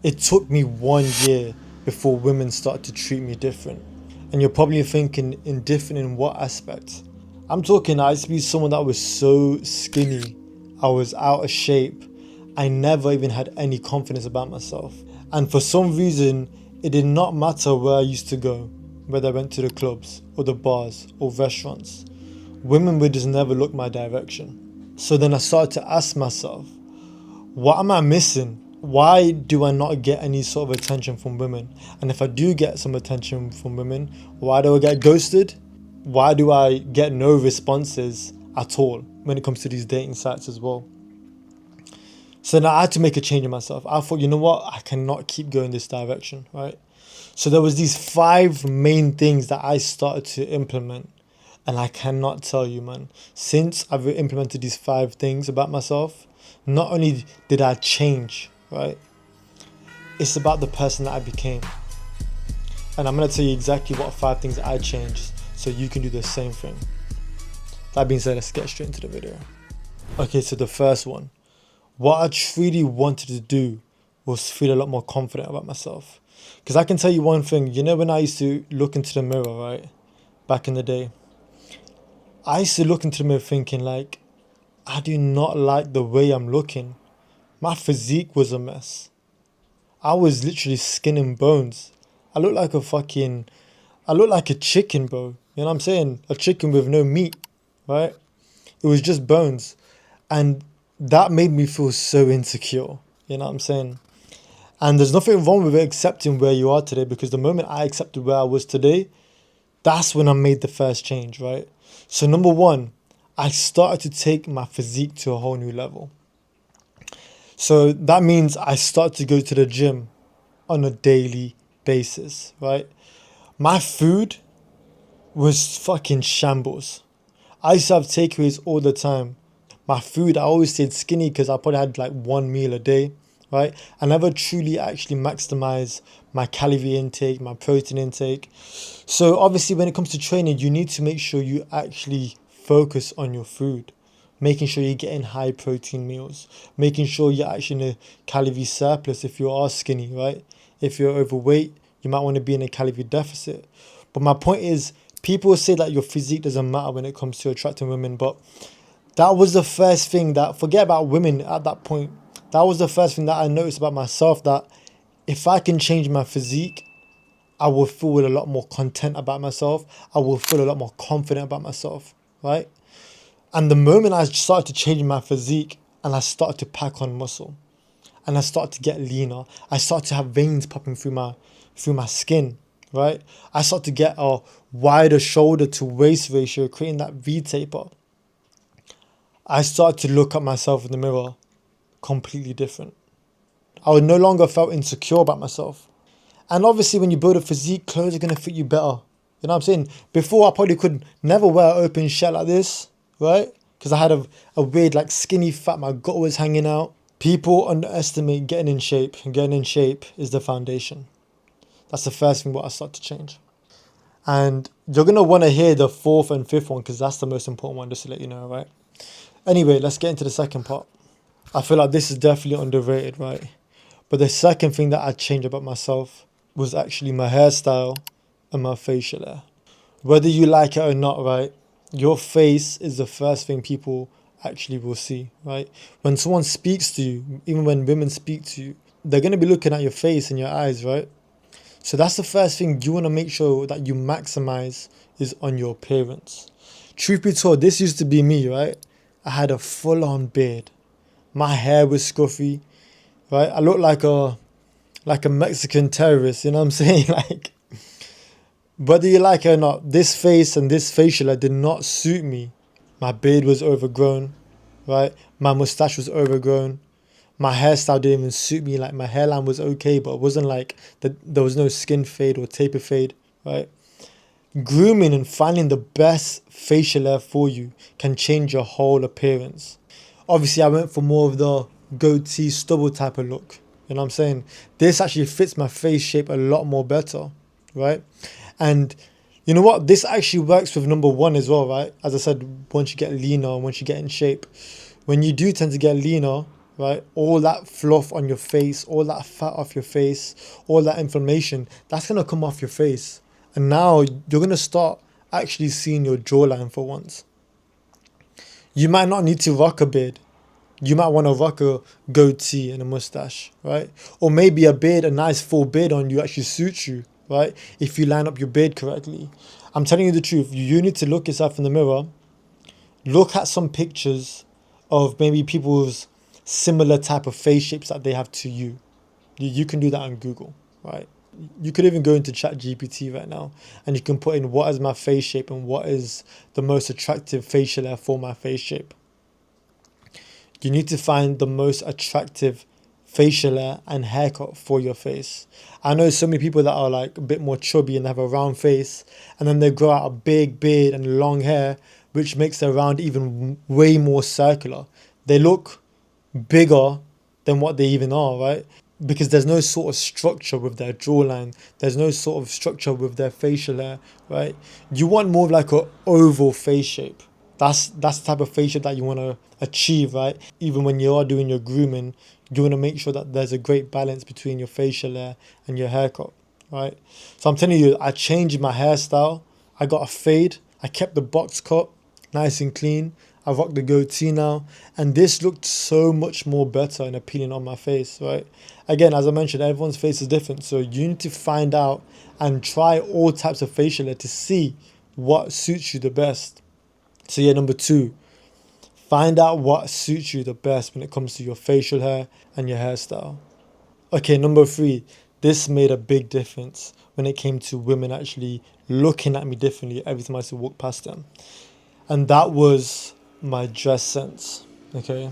It took me 1 year before women started to treat me different. And you're probably thinking, indifferent in what aspect? I'm talking, I used to be someone that was so skinny. I was out of shape. I never even had any confidence about myself. And for some reason, it did not matter where I used to go, whether I went to the clubs or the bars or restaurants. Women would just never look my direction. So then I started to ask myself, what am I missing? Why do I not get any sort of attention from women? And if I do get some attention from women, why do I get ghosted? Why do I get no responses at all when it comes to these dating sites as well? So then I had to make a change in myself. I thought, you know what? I cannot keep going this direction, right? So there was these 5 main things that I started to implement. And I cannot tell you, man, since I've implemented these 5 things about myself, not only did I change, right? It's about the person that I became. And I'm going to tell you exactly what 5 things I changed so you can do the same thing. That being said, let's get straight into the video. Okay, so the first one. What I truly wanted to do was feel a lot more confident about myself. Because I can tell you one thing, you know, when I used to look into the mirror, right? Back in the day, I used to look into the mirror thinking like, I do not like the way I'm looking. My physique was a mess. I was literally skin and bones. I look like I look like a chicken, bro. You know what I'm saying? A chicken with no meat, right? It was just bones. And that made me feel so insecure. You know what I'm saying? And there's nothing wrong with accepting where you are today, because the moment I accepted where I was today, that's when I made the first change, right? So number one, I started to take my physique to a whole new level. So that means I started to go to the gym on a daily basis, right? My food was fucking shambles. I used to have takeaways all the time. My food, I always stayed skinny because I probably had like one meal a day, right? I never truly actually maximized my calorie intake, my protein intake. So obviously when it comes to training, you need to make sure you actually focus on your food. Making sure you're getting high protein meals. Making sure you're actually in a calorie surplus if you are skinny, right? If you're overweight, you might want to be in a calorie deficit. But my point is, people say that your physique doesn't matter when it comes to attracting women, but that was the first thing that, forget about women at that point, that was the first thing that I noticed about myself, that if I can change my physique, I will feel a lot more content about myself. I will feel a lot more confident about myself, right? And the moment I started to change my physique and I started to pack on muscle and I started to get leaner, I started to have veins popping through my skin, right? I started to get a wider shoulder to waist ratio, creating that V taper. I started to look at myself in the mirror completely different. I would no longer felt insecure about myself. And obviously when you build a physique, clothes are going to fit you better. You know what I'm saying? Before I probably could never wear an open shirt like this, right? Because I had a weird like skinny fat, my gut was hanging out. People underestimate getting in shape. And getting in shape is the foundation. That's the first thing what I start to change. And you're going to want to hear the fourth and fifth one because that's the most important one, just to let you know, right? Anyway, let's get into the second part. I feel like this is definitely underrated, right? But the second thing that I changed about myself was actually my hairstyle and my facial hair. Whether you like it or not, right? Your face is the first thing people actually will see, right? When someone speaks to you, even when women speak to you, they're going to be looking at your face and your eyes, right? So that's the first thing you want to make sure that you maximize is on your appearance. Truth be told, this used to be me, right? I had a full-on beard. My hair was scruffy, right? I looked like a Mexican terrorist, you know what I'm saying? Like, whether you like it or not, this face and this facial hair did not suit me. My beard was overgrown, right? My mustache was overgrown. My hairstyle didn't even suit me. Like, my hairline was okay, but it wasn't like there was no skin fade or taper fade, right? Grooming and finding the best facial hair for you can change your whole appearance. Obviously, I went for more of the goatee stubble type of look. You know what I'm saying? This actually fits my face shape a lot more better, right? And you know what? This actually works with number one as well, right? As I said, once you get leaner, once you get in shape, when you do tend to get leaner, right? All that fluff on your face, all that fat off your face, all that inflammation, that's gonna come off your face. And now you're gonna start actually seeing your jawline for once. You might not need to rock a beard. You might want to rock a goatee and a mustache, right? Or maybe a beard, a nice full beard on you actually suits you, right? If you line up your beard correctly. I'm telling you the truth. You need to look yourself in the mirror. Look at some pictures of maybe people's similar type of face shapes that they have to you. You can do that on Google, right? You could even go into ChatGPT right now and you can put in what is my face shape and what is the most attractive facial hair for my face shape. You need to find the most attractive facial hair and haircut for your face. I know so many people that are like a bit more chubby and have a round face, and then they grow out a big beard and long hair, which makes their round even way more circular. They look bigger than what they even are, right? Because there's no sort of structure with their jawline. There's no sort of structure with their facial hair, right? You want more of like a oval face shape. That's the type of face shape that you want to achieve, right? Even when you are doing your grooming, you want to make sure that there's a great balance between your facial hair and your haircut, right? So I'm telling you, I changed my hairstyle. I got a fade. I kept the box cut nice and clean. I rock the goatee now, and this looked so much more better and appealing on my face, right? Again, as I mentioned, everyone's face is different, so you need to find out and try all types of facial hair to see what suits you the best. So yeah, number 2, find out what suits you the best when it comes to your facial hair and your hairstyle. Okay, number 3, this made a big difference when it came to women actually looking at me differently every time I used to walk past them. And that was my dress sense, okay?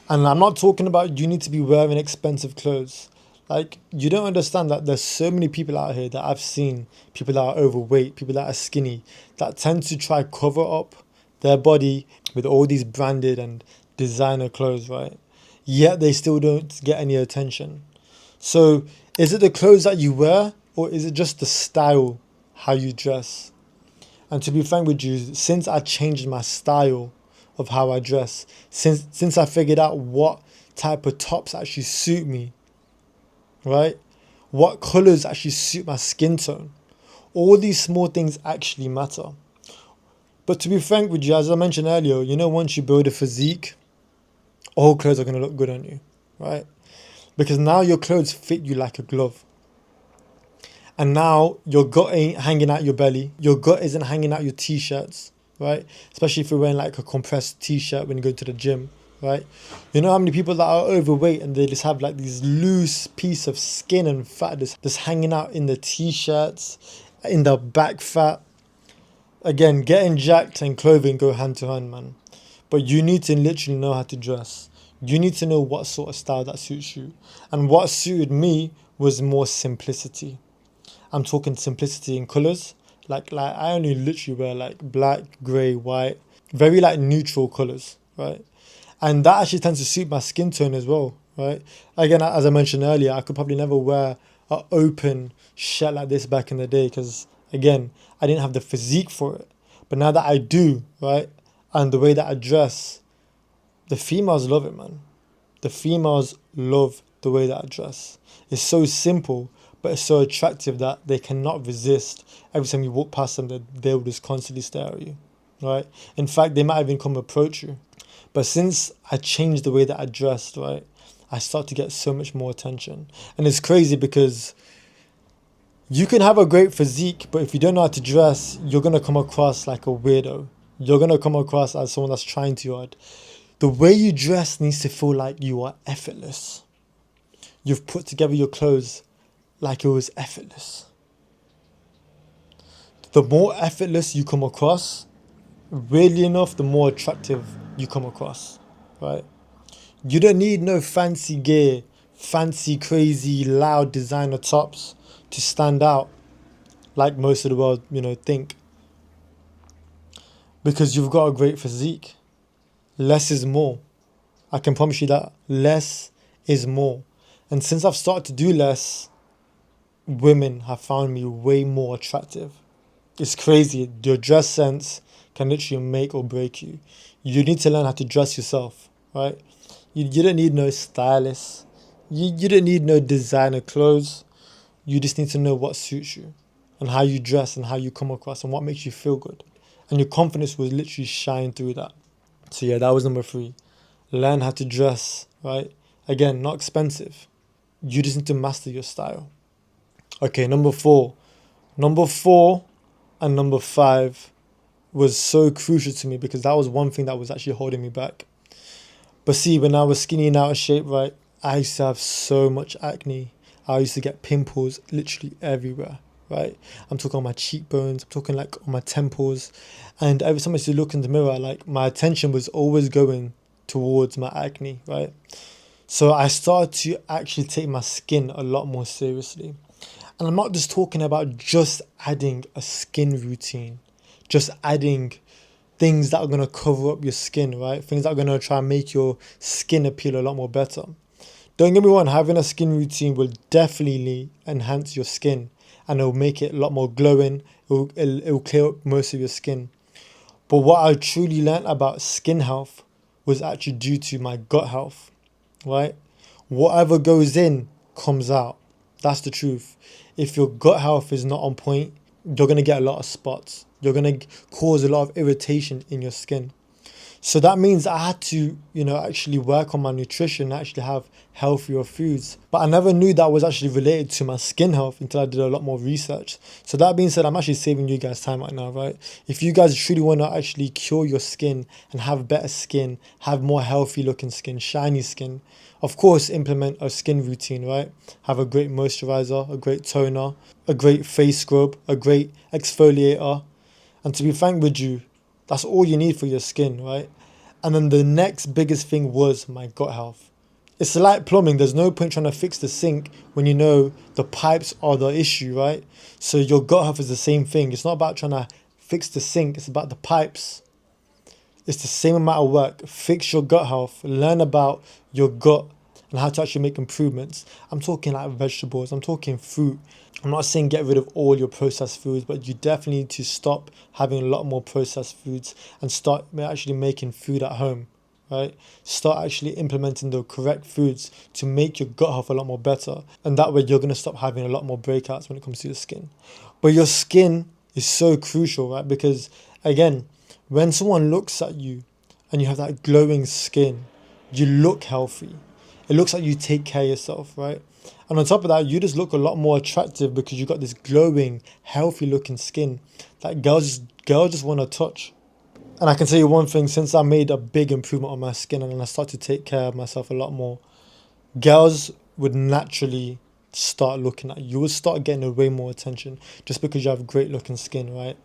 And I'm not talking about you need to be wearing expensive clothes. Like, you don't understand that there's so many people out here that I've seen, people that are overweight, people that are skinny, that tend to try cover up their body with all these branded and designer clothes, right? Yet they still don't get any attention. So is it the clothes that you wear, or is it just the style, how you dress? And to be frank with you, since I changed my style of how I dress, since I figured out what type of tops actually suit me, right? What colors actually suit my skin tone. All these small things actually matter. But to be frank with you, as I mentioned earlier, once you build a physique, all clothes are going to look good on you, right? Because now your clothes fit you like a glove. And now your gut ain't hanging out your belly. Your gut isn't hanging out your t-shirts, right? Especially if you're wearing like a compressed t-shirt when you go to the gym, right? You know how many people that are overweight and they just have like these loose piece of skin and fat just hanging out in the t-shirts, in the back fat. Again, getting jacked and clothing go hand to hand, man. But you need to literally know how to dress. You need to know what sort of style that suits you. And what suited me was more simplicity. I'm talking simplicity in colors. Like I only literally wear like black, grey, white, very like neutral colors, right? And that actually tends to suit my skin tone as well, right? Again, as I mentioned earlier, I could probably never wear an open shirt like this back in the day because, again, I didn't have the physique for it. But now that I do, right, and the way that I dress, the females love it, man. The females love the way that I dress. It's so simple, but it's so attractive that they cannot resist. Every time you walk past them, they will just constantly stare at you, right? In fact, they might even come approach you. But since I changed the way that I dressed, right, I start to get so much more attention. And it's crazy because you can have a great physique, but if you don't know how to dress, you're going to come across like a weirdo. You're going to come across as someone that's trying too hard. The way you dress needs to feel like you are effortless. You've put together your clothes like it was effortless. The more effortless you come across, weirdly enough, the more attractive you come across, right? You don't need no fancy gear, fancy, crazy, loud designer tops to stand out like most of the world, think. Because you've got a great physique. Less is more. I can promise you that. Less is more. And since I've started to do less, women have found me way more attractive. It's crazy. Your dress sense can literally make or break you. You need to learn how to dress yourself, right? You don't need no stylist. You don't need no designer clothes. You just need to know what suits you and how you dress and how you come across and what makes you feel good. And your confidence will literally shine through that. So yeah, that was number 3. Learn how to dress, right? Again, not expensive. You just need to master your style. Okay, number 4. Number 4 and number 5 was so crucial to me because that was one thing that was actually holding me back. But see, when I was skinny and out of shape, right, I used to have so much acne. I used to get pimples literally everywhere, right? I'm talking on my cheekbones, I'm talking like on my temples. And every time I used to look in the mirror, like my attention was always going towards my acne, right? So I started to actually take my skin a lot more seriously. And I'm not just talking about just adding a skin routine, just adding things that are going to cover up your skin, right? Things that are going to try and make your skin appeal a lot more better. Don't get me wrong, having a skin routine will definitely enhance your skin and it'll make it a lot more glowing. It'll clear up most of your skin. But what I truly learned about skin health was actually due to my gut health, right? Whatever goes in comes out. That's the truth. If your gut health is not on point, you're going to get a lot of spots. You're going to cause a lot of irritation in your skin. So that means I had to, actually work on my nutrition, actually have healthier foods. But I never knew that was actually related to my skin health until I did a lot more research. So that being said, I'm actually saving you guys time right now, right? If you guys truly want to actually cure your skin and have better skin, have more healthy looking skin, shiny skin, of course, implement a skin routine, right? Have a great moisturizer, a great toner, a great face scrub, a great exfoliator. And to be frank with you, that's all you need for your skin, right? And then the next biggest thing was my gut health. It's like plumbing. There's no point trying to fix the sink when you know the pipes are the issue, right? So your gut health is the same thing. It's not about trying to fix the sink. It's about the pipes. It's the same amount of work. Fix your gut health. Learn about your gut and how to actually make improvements. I'm talking like vegetables. I'm talking fruit. I'm not saying get rid of all your processed foods, but you definitely need to stop having a lot more processed foods and start actually making food at home, right? Start actually implementing the correct foods to make your gut health a lot more better. And that way you're going to stop having a lot more breakouts when it comes to your skin. But your skin is so crucial, right? Because again, when someone looks at you and you have that glowing skin, you look healthy. It looks like you take care of yourself, right? And on top of that, you just look a lot more attractive because you got this glowing, healthy looking skin that girls just want to touch. And I can tell you one thing, since I made a big improvement on my skin and I started to take care of myself a lot more, girls would naturally start looking at you. You would start getting way more attention just because you have great looking skin, right?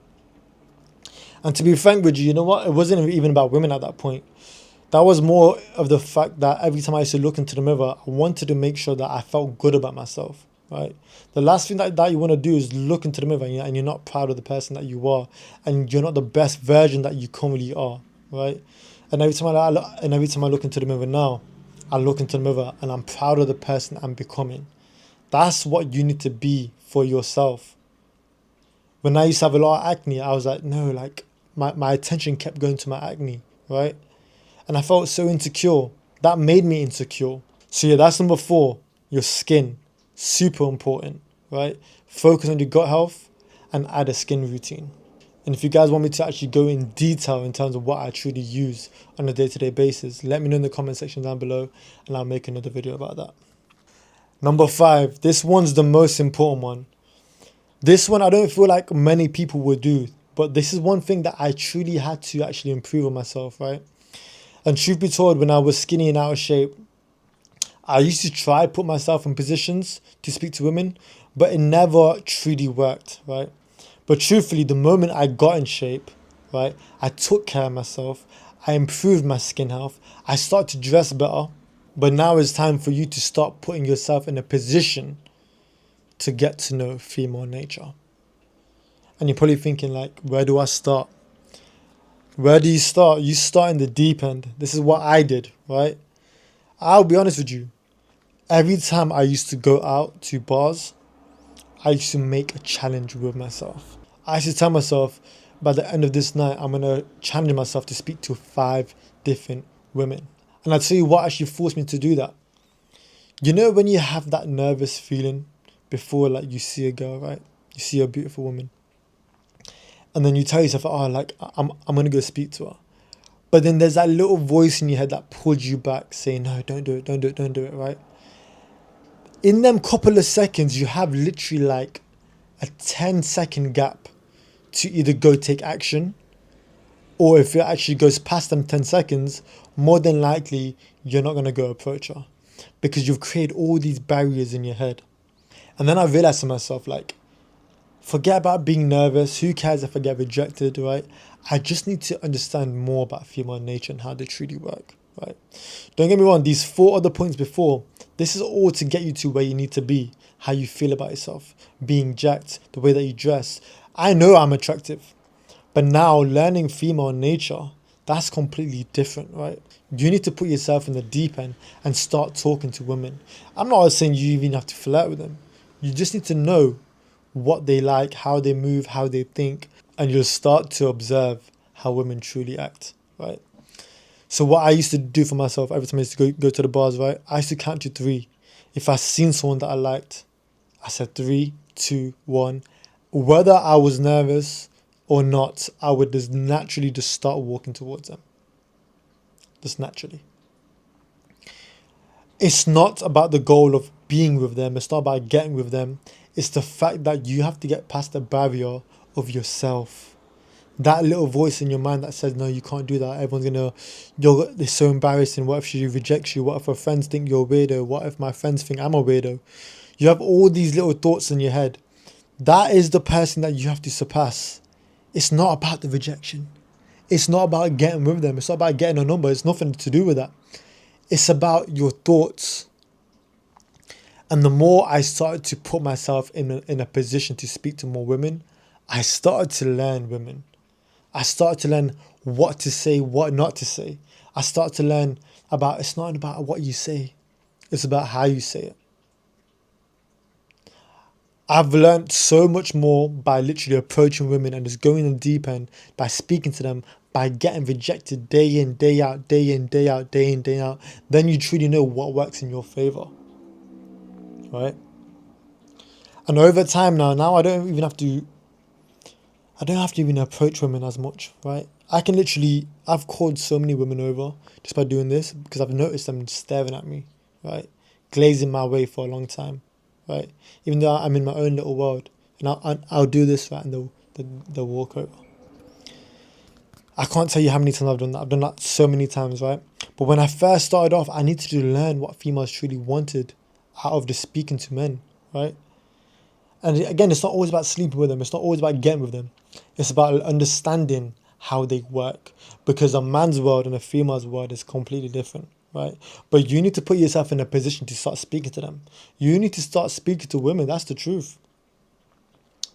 And to be frank with you, you know what? It wasn't even about women at that point. That was more of the fact that every time I used to look into the mirror, I wanted to make sure that I felt good about myself, right? The last thing that you want to do is look into the mirror and you're not proud of the person that you are and you're not the best version that you currently are, right? And every time I look into the mirror now, I look into the mirror and I'm proud of the person I'm becoming. That's what you need to be for yourself. When I used to have a lot of acne, I was like, no, like my attention kept going to my acne, right? And I felt so insecure. That made me insecure. So yeah, that's number 4. Your skin. Super important, right? Focus on your gut health and add a skin routine. And if you guys want me to actually go in detail in terms of what I truly use on a day-to-day basis, let me know in the comment section down below and I'll make another video about that. Number 5. This one's the most important one. This one I don't feel like many people would do, but this is one thing that I truly had to actually improve on myself, right? And truth be told, when I was skinny and out of shape, I used to try put myself in positions to speak to women, but it never truly worked, right? But truthfully, the moment I got in shape, right, I took care of myself, I improved my skin health, I started to dress better, but now it's time for you to start putting yourself in a position to get to know female nature. And you're probably thinking like, where do I start? Where do you start? You start in the deep end. This is what I did, right? I'll be honest with you. Every time I used to go out to bars, I used to make a challenge with myself. I used to tell myself, by the end of this night, I'm going to challenge myself to speak to 5 different women. And I'll tell you what actually forced me to do that. You know when you have that nervous feeling before like you see a girl, right? You see a beautiful woman. And then you tell yourself, oh, like I'm gonna go speak to her. But then there's that little voice in your head that pulls you back saying, no, don't do it, don't do it, don't do it, right? In them couple of seconds, you have literally like a 10-second gap to either go take action, or if it actually goes past them 10 seconds, more than likely you're not going to go approach her because you've created all these barriers in your head. And then I realized to myself, like, forget about being nervous. Who cares if I get rejected, right? I just need to understand more about female nature and how they truly work, right? Don't get me wrong, these 4 other points before, this is all to get you to where you need to be, how you feel about yourself, being jacked, the way that you dress. I know I'm attractive, but now learning female nature, that's completely different, right? You need to put yourself in the deep end and start talking to women. I'm not saying you even have to flirt with them. You just need to know what they like, how they move, how they think, and you'll start to observe how women truly act, right? So what I used to do for myself every time I used to go to the bars, right? I used to count to 3. If I seen someone that I liked, I said 3, 2, 1. Whether I was nervous or not, I would just naturally just start walking towards them. Just naturally. It's not about the goal of being with them. It's not about getting with them. It's the fact that you have to get past the barrier of yourself. That little voice in your mind that says, no, you can't do that. It's so embarrassing. What if she rejects you? What if her friends think you're a weirdo? What if my friends think I'm a weirdo? You have all these little thoughts in your head. That is the person that you have to surpass. It's not about the rejection. It's not about getting with them. It's not about getting a number. It's nothing to do with that. It's about your thoughts. And the more I started to put myself in a position to speak to more women, I started to learn women. I started to learn what to say, what not to say. I started to learn about, it's not about what you say. It's about how you say it. I've learned so much more by literally approaching women and just going in the deep end, by speaking to them, by getting rejected day in, day out, day in, day out, day in, day out. Then you truly know what works in your favor, right? And over time now I don't have to even approach women as much, right? I've called so many women over just by doing this because I've noticed them staring at me, right? Glazing my way for a long time, right? Even though I'm in my own little world, and I'll do this, right, and they'll walk over. I can't tell you how many times I've done that. I've done that so many times, right? But when I first started off, I needed to learn what females truly wanted out of just speaking to men, right? And again, it's not always about sleeping with them. It's not always about getting with them. It's about understanding how they work. Because a man's world and a female's world is completely different, right? But you need to put yourself in a position to start speaking to them. You need to start speaking to women. That's the truth.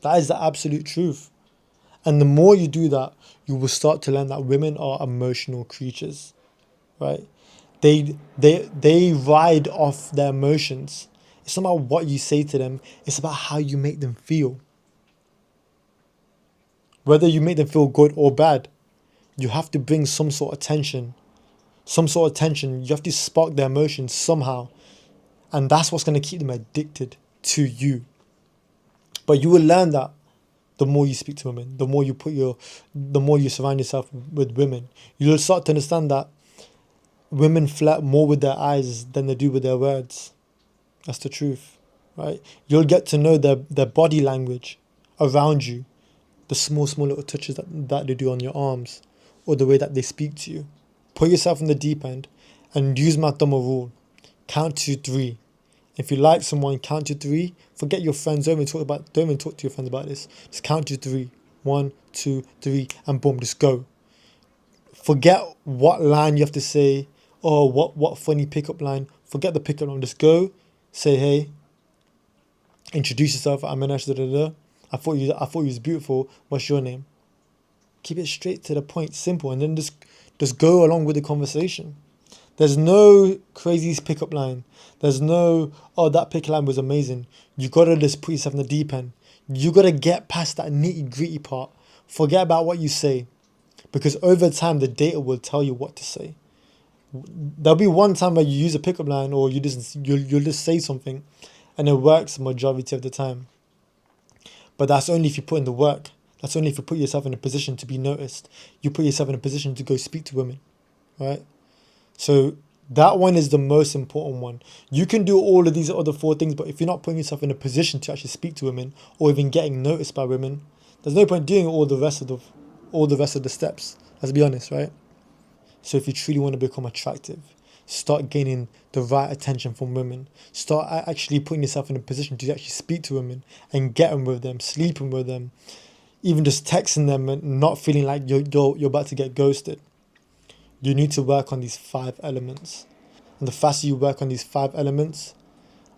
That is the absolute truth. And the more you do that, you will start to learn that women are emotional creatures, right? They ride off their emotions. It's not about what you say to them. It's about how you make them feel. Whether you make them feel good or bad, you have to bring some sort of tension. Some sort of tension. You have to spark their emotions somehow. And that's what's going to keep them addicted to you. But you will learn that the more you speak to women, the more you surround yourself with women. You'll start to understand that women flirt more with their eyes than they do with their words. That's the truth, right? You'll get to know their body language around you, the small little touches that they do on your arms, or the way that they speak to you. Put yourself in the deep end and use my Dhamma rule. Count to 3. If you like someone, count to 3. Forget your friends. Don't even talk to your friends about this. Just count to 3. 1, 2, 3, and boom, just go. Forget what line you have to say or what funny pickup line. Forget the pickup line. Just go. Say hey. Introduce yourself. I'm Minash. I thought you was beautiful. What's your name? Keep it straight to the point, simple, and then just go along with the conversation. There's no crazy pickup line. There's no, oh, that pickup line was amazing. You gotta just put yourself in the deep end. You gotta get past that nitty gritty part. Forget about what you say, because over time the data will tell you what to say. There'll be one time where you use a pickup line, or you'll just say something, and it works majority of the time. But that's only if you put in the work. That's only if you put yourself in a position to be noticed. You put yourself in a position to go speak to women, right? So that one is the most important one. You can do all of these other four things, but if you're not putting yourself in a position to actually speak to women or even getting noticed by women, there's no point doing all the rest of the steps. Let's be honest, right? So if you truly want to become attractive, start gaining the right attention from women. Start actually putting yourself in a position to actually speak to women and getting with them, sleeping with them, even just texting them and not feeling like you're about to get ghosted. You need to work on these 5 elements. And the faster you work on these 5 elements,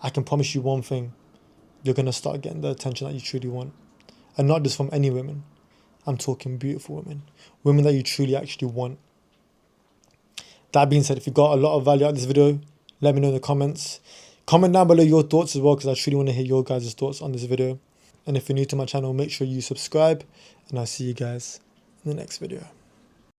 I can promise you one thing. You're going to start getting the attention that you truly want. And not just from any women. I'm talking beautiful women. Women that you truly actually want. That being said, if you got a lot of value out of this video, let me know in the comments. Comment down below your thoughts as well, because I truly want to hear your guys' thoughts on this video. And if you're new to my channel, make sure you subscribe. And I'll see you guys in the next video.